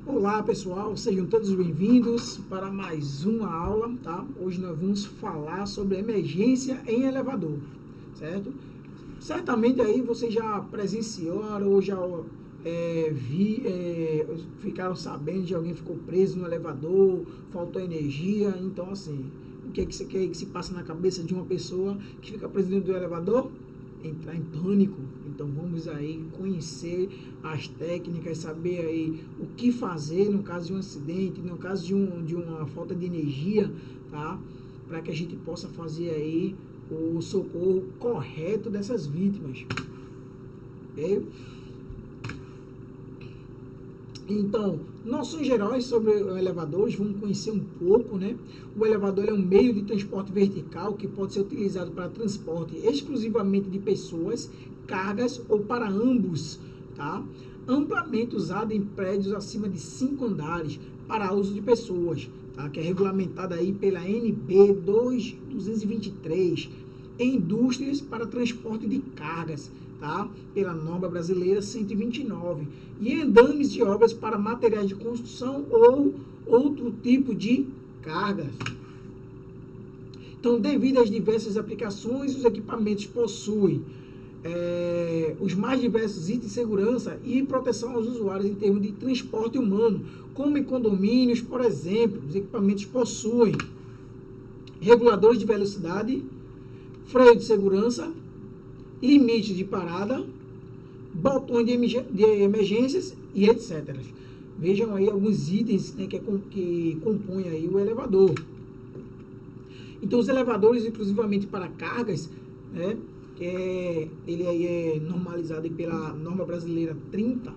Olá pessoal, sejam todos bem-vindos para mais uma aula, tá? Hoje nós vamos falar sobre emergência em elevador, certo? Certamente aí vocês já presenciaram ou já ficaram sabendo de alguém que ficou preso no elevador, faltou energia, então assim, o que que se passa na cabeça de uma pessoa que fica presa dentro do elevador? Entrar em pânico. Então vamos aí conhecer as técnicas, saber aí o que fazer no caso de um acidente, no caso de uma falta de energia, tá? Para que a gente possa fazer aí o socorro correto dessas vítimas. Ok? Então, noções gerais sobre elevadores, vamos conhecer um pouco, né? O elevador é um meio de transporte vertical que pode ser utilizado para transporte exclusivamente de pessoas, cargas ou para ambos, tá? Amplamente usado em prédios acima de 5 andares para uso de pessoas, tá? Que é regulamentado aí pela NB 223, em indústrias para transporte de cargas, tá? Pela norma brasileira 129, e andames de obras para materiais de construção ou outro tipo de cargas. Então, devido às diversas aplicações, os equipamentos possuem os mais diversos itens de segurança e proteção aos usuários em termos de transporte humano, como em condomínios, por exemplo. Os equipamentos possuem reguladores de velocidade, freio de segurança, limite de parada, botões de emergências e etc. Vejam aí alguns itens, né, que compõem aí o elevador. Então, os elevadores, exclusivamente para cargas, né, ele aí é normalizado pela norma brasileira 30,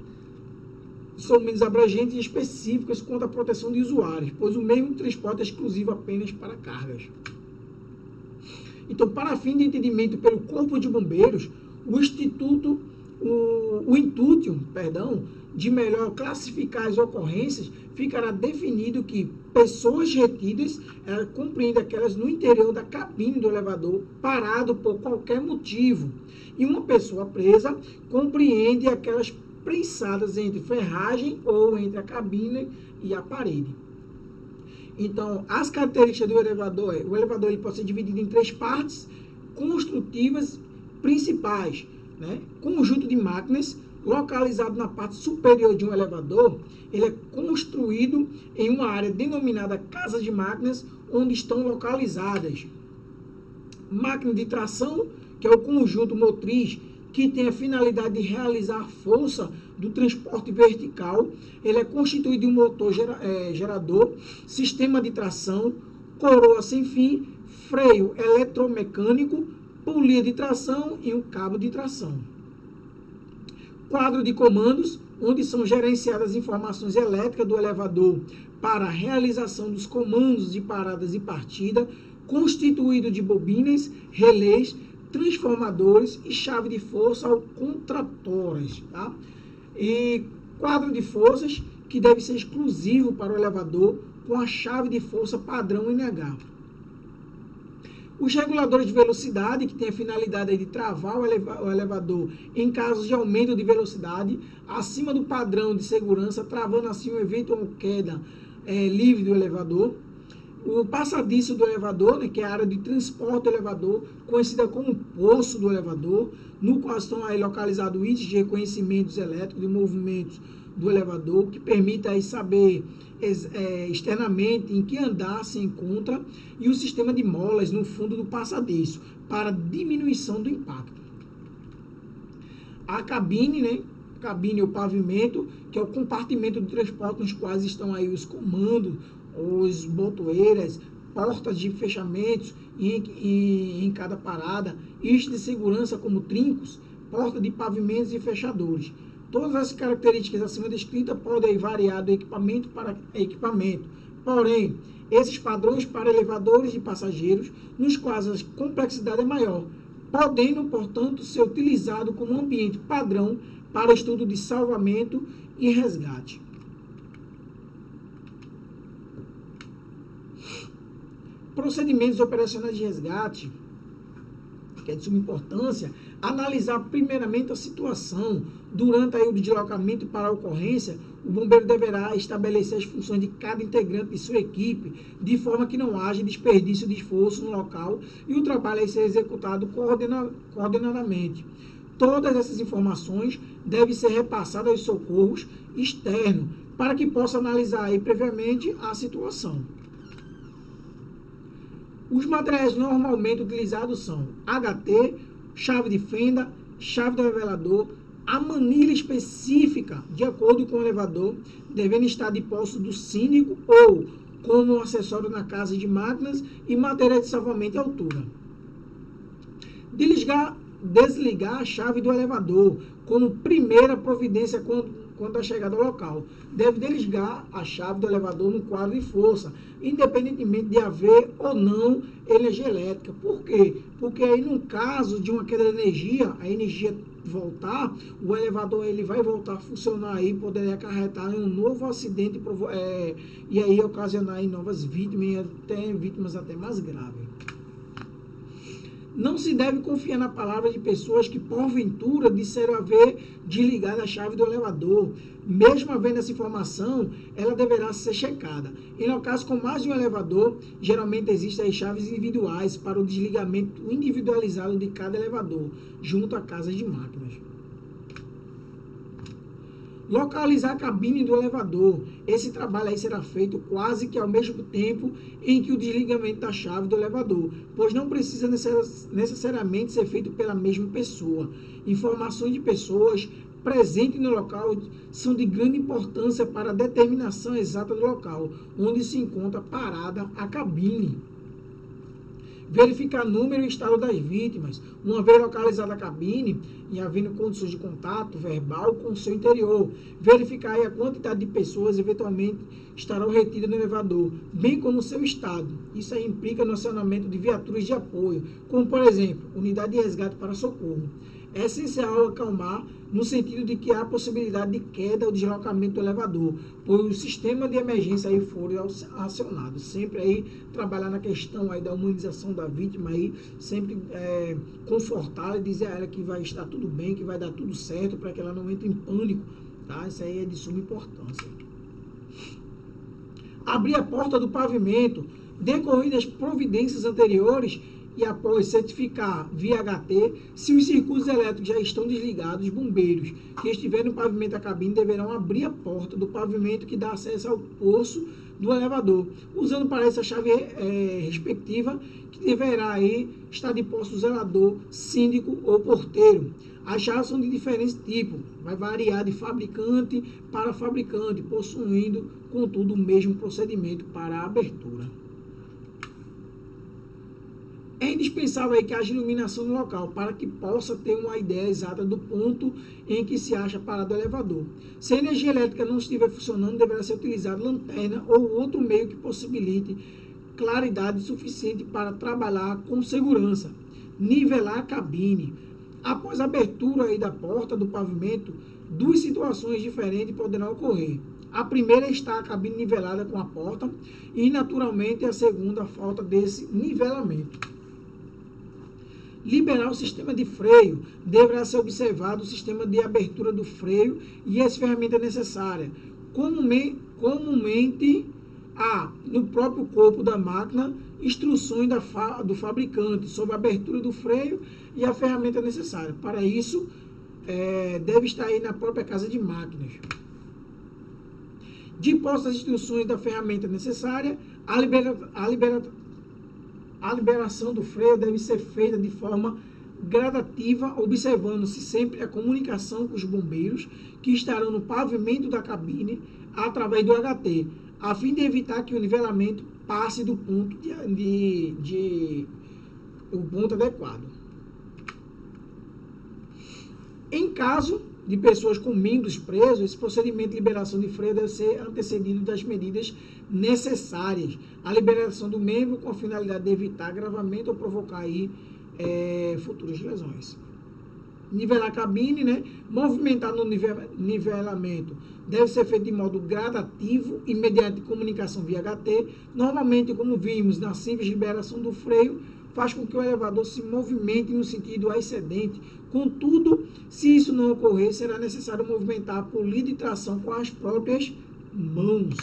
são menos abrangentes e específicas quanto à proteção de usuários, pois o meio de transporte é exclusivo apenas para cargas. Então, para fim de entendimento pelo Corpo de Bombeiros, o intuito, de melhor classificar as ocorrências, ficará definido que pessoas retidas compreendem aquelas no interior da cabine do elevador, parado por qualquer motivo. E uma pessoa presa compreende aquelas prensadas entre ferragem ou entre a cabine e a parede. Então, as características do elevador o elevador ele pode ser dividido em 3 partes construtivas principais, né? Conjunto de máquinas, localizado na parte superior de um elevador, ele é construído em uma área denominada casa de máquinas, onde estão localizadas máquina de tração, que é o conjunto motriz que tem a finalidade de realizar a força do transporte vertical. Ele é constituído de um motor gerador, sistema de tração, coroa sem fim, freio eletromecânico, polia de tração e um cabo de tração. Quadro de comandos, onde são gerenciadas as informações elétricas do elevador para a realização dos comandos de paradas e partida, constituído de bobinas, relés, transformadores e chave de força ou contratoras, tá? E quadro de forças, que deve ser exclusivo para o elevador, com a chave de força padrão NH. Os reguladores de velocidade, que tem a finalidade de travar o elevador em casos de aumento de velocidade acima do padrão de segurança, travando assim uma eventual queda livre do elevador. O passadiço do elevador, né, que é a área de transporte do elevador, conhecida como poço do elevador, no qual estão aí localizados itens de reconhecimentos elétricos de movimentos do elevador, que permite aí saber externamente em que andar se encontra, e o sistema de molas no fundo do passadiço, para diminuição do impacto. A cabine, né? Cabine ou pavimento, que é o compartimento de transporte nos quais estão aí os comandos, os botoeiras, portas de fechamentos em cada parada, itens de segurança como trincos, porta de pavimentos e fechadores. Todas as características acima descritas podem variar de equipamento para equipamento. Porém, esses padrões para elevadores de passageiros, nos quais a complexidade é maior, podendo, portanto, ser utilizado como ambiente padrão para estudo de salvamento e resgate. Procedimentos operacionais de resgate, que é de suma importância, Analisar primeiramente a situação. Durante aí o deslocamento para a ocorrência, o bombeiro deverá estabelecer as funções de cada integrante de sua equipe, de forma que não haja desperdício de esforço no local e o trabalho aí ser executado coordenadamente. Todas essas informações devem ser repassadas aos socorros externos, para que possa analisar aí previamente a situação. Os materiais normalmente utilizados são HT, chave de fenda, chave do revelador, a manilha específica, de acordo com o elevador, devendo estar de posse do síndico ou como um acessório na casa de máquinas e materiais de salvamento à altura. Desligar a chave do elevador como primeira providência quando a chegada ao local. Deve desligar a chave do elevador no quadro de força, independentemente de haver ou não energia elétrica. Por quê? Porque aí no caso de uma queda de energia, a energia voltar, o elevador ele vai voltar a funcionar aí, poderia acarretar em um novo acidente e aí ocasionar aí novas vítimas até mais graves. Não se deve confiar na palavra de pessoas que, porventura, disseram haver desligado a chave do elevador. Mesmo havendo essa informação, ela deverá ser checada. Em locais com mais de um elevador, geralmente existem as chaves individuais para o desligamento individualizado de cada elevador, junto à casa de máquinas. Localizar a cabine do elevador. Esse trabalho aí será feito quase que ao mesmo tempo em que o desligamento da chave do elevador, pois não precisa necessariamente ser feito pela mesma pessoa. Informações de pessoas presentes no local são de grande importância para a determinação exata do local onde se encontra parada a cabine. Verificar número e estado das vítimas. Uma vez localizada a cabine e havendo condições de contato verbal com o seu interior. Verificar aí a quantidade de pessoas eventualmente estarão retidas no elevador, bem como o seu estado. Isso aí implica no acionamento de viaturas de apoio, como por exemplo, unidade de resgate para socorro. É essencial acalmar no sentido de que há possibilidade de queda ou deslocamento do elevador, pois o sistema de emergência aí for acionado. Sempre aí trabalhar na questão aí da humanização da vítima aí, sempre confortá-la e dizer a ela que vai estar tudo bem, que vai dar tudo certo, para que ela não entre em pânico, tá? Isso aí é de suma importância. Abrir a porta do pavimento, decorridas as providências anteriores, e após certificar via HT se os circuitos elétricos já estão desligados, os bombeiros que estiverem no pavimento da cabine deverão abrir a porta do pavimento que dá acesso ao poço do elevador, usando para essa chave respectiva, que deverá aí estar de posse do zelador, síndico ou porteiro. As chaves são de diferentes tipos, vai variar de fabricante para fabricante, possuindo, contudo, o mesmo procedimento para a abertura. É indispensável aí que haja iluminação no local, para que possa ter uma ideia exata do ponto em que se acha parado o elevador. Se a energia elétrica não estiver funcionando, deverá ser utilizada lanterna ou outro meio que possibilite claridade suficiente para trabalhar com segurança. Nivelar a cabine. Após a abertura aí da porta do pavimento, duas situações diferentes poderão ocorrer. A primeira está a cabine nivelada com a porta e, naturalmente, a segunda, a falta desse nivelamento. Liberar o sistema de freio. Deverá ser observado o sistema de abertura do freio e as ferramentas necessárias. Comumente há no próprio corpo da máquina instruções do fabricante sobre a abertura do freio e a ferramenta necessária. Para isso, deve estar aí na própria casa de máquinas. De posse das instruções da ferramenta necessária, a liberação do freio deve ser feita de forma gradativa, observando-se sempre a comunicação com os bombeiros que estarão no pavimento da cabine através do HT, a fim de evitar que o nivelamento passe do ponto o ponto adequado. Em caso de pessoas com membros presos, esse procedimento de liberação de freio deve ser antecedido das medidas necessárias. A liberação do membro com a finalidade de evitar agravamento ou provocar aí, futuras lesões. Nivelar a cabine, né? Movimentar no nivelamento deve ser feito de modo gradativo e mediante comunicação via HT. Normalmente, como vimos na simples liberação do freio, faz com que o elevador se movimente no sentido ascendente. Contudo, se isso não ocorrer, será necessário movimentar a polida de tração com as próprias mãos.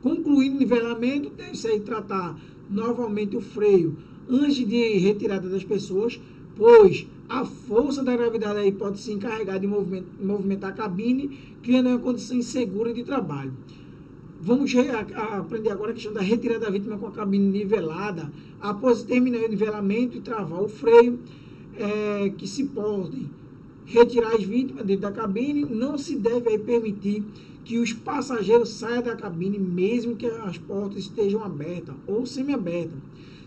Concluindo o nivelamento, deve-se aí tratar novamente o freio antes de retirada das pessoas, pois a força da gravidade aí pode se encarregar de movimentar a cabine, criando uma condição insegura de trabalho. Vamos aprender agora a questão da retirada da vítima com a cabine nivelada. Após terminar o nivelamento e travar o freio, que se podem retirar as vítimas dentro da cabine, não se deve aí permitir que os passageiros saiam da cabine, mesmo que as portas estejam abertas ou semi-abertas,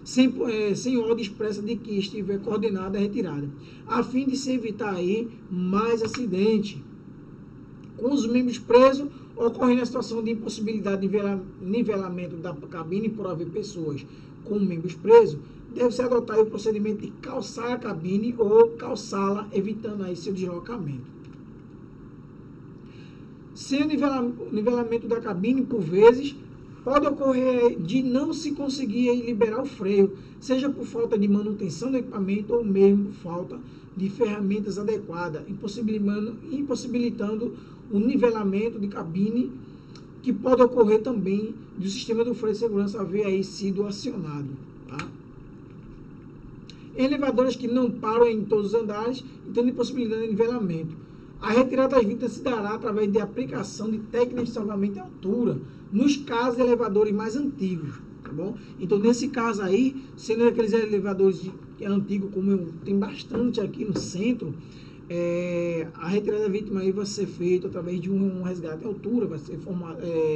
sem ordem expressa de que estiver coordenada a retirada, a fim de se evitar aí mais acidente. Com os membros presos, ocorrendo a situação de impossibilidade de nivelamento da cabine por haver pessoas com membros presos, deve-se adotar o procedimento de calçar a cabine ou calçá-la, evitando aí seu deslocamento. Sem o nivelamento da cabine, por vezes, pode ocorrer de não se conseguir liberar o freio, seja por falta de manutenção do equipamento ou mesmo por falta de ferramentas adequadas, impossibilitando o nivelamento de cabine, que pode ocorrer também do sistema do freio de segurança haver aí sido acionado. Tá? Elevadores que não param em todos os andares, então impossibilitando o nivelamento. A retirada das vítimas se dará através de aplicação de técnicas de salvamento de altura, nos casos de elevadores mais antigos, tá bom? Então, nesse caso aí, sendo aqueles elevadores antigos, como tem bastante aqui no centro, a retirada da vítima aí vai ser feita através de um resgate de altura, vai ser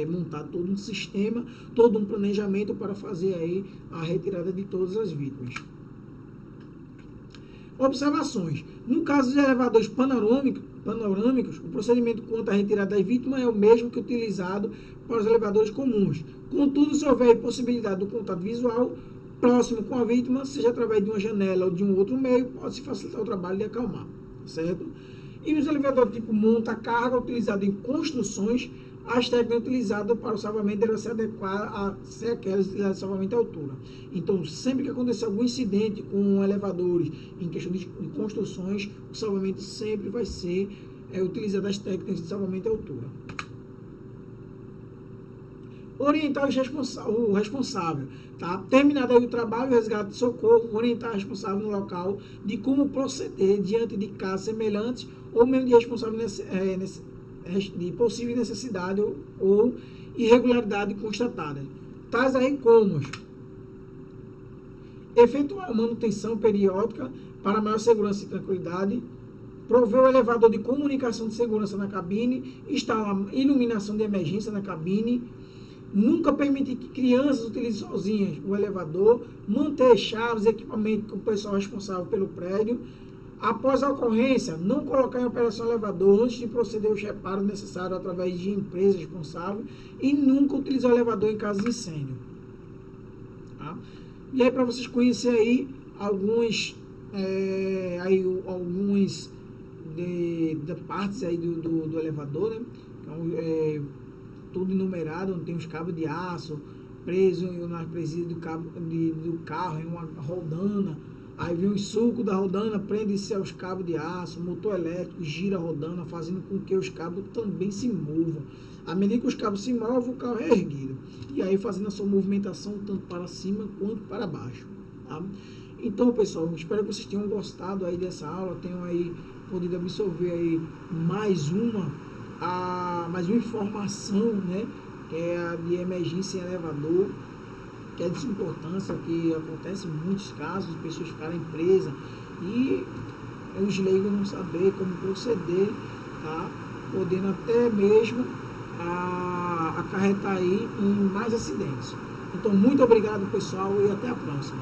montado todo um sistema, todo um planejamento para fazer aí a retirada de todas as vítimas. Observações. No caso dos elevadores panorâmicos, o procedimento quanto à retirada das vítimas é o mesmo que utilizado para os elevadores comuns. Contudo, se houver possibilidade do contato visual próximo com a vítima, seja através de uma janela ou de um outro meio, pode-se facilitar o trabalho de acalmar, certo? E nos elevadores tipo monta-carga, utilizado em construções, as técnicas utilizadas para o salvamento devem se adequar a ser aquelas utilizadas de salvamento de altura. Então, sempre que acontecer algum incidente com elevadores em questão de construções, o salvamento sempre vai ser utilizado as técnicas de salvamento de altura. Orientar o responsável. Tá? Terminado aí o trabalho, o resgate de socorro, orientar o responsável no local de como proceder diante de casos semelhantes ou mesmo de responsável de possível necessidade ou irregularidade constatada. Tais aí como efetuar a manutenção periódica para maior segurança e tranquilidade, prover o elevador de comunicação de segurança na cabine, instalar iluminação de emergência na cabine, nunca permitir que crianças utilizem sozinhas o elevador, manter chaves e equipamento com o pessoal responsável pelo prédio. Após a ocorrência, não colocar em operação o elevador antes de proceder aos reparos necessários através de empresa responsável e nunca utilizar o elevador em caso de incêndio. Tá? E aí, para vocês conhecerem aí algumas partes aí do elevador, né? Então, tudo enumerado, onde tem os cabos de aço preso na presilha do carro em uma rodana. Aí vem o sulco da rodana, prende-se aos cabos de aço, motor elétrico gira a rodana, fazendo com que os cabos também se movam. À medida que os cabos se movem, o carro é erguido. E aí fazendo a sua movimentação tanto para cima quanto para baixo. Tá? Então, pessoal, espero que vocês tenham gostado aí dessa aula, tenham aí podido absorver aí mais uma informação, né? Que é a de emergência em elevador, que é de importância, que acontece em muitos casos, de pessoas ficarem presas e os leigos não saber como proceder, tá? Podendo até mesmo acarretar aí em mais acidentes. Então, muito obrigado, pessoal, e até a próxima.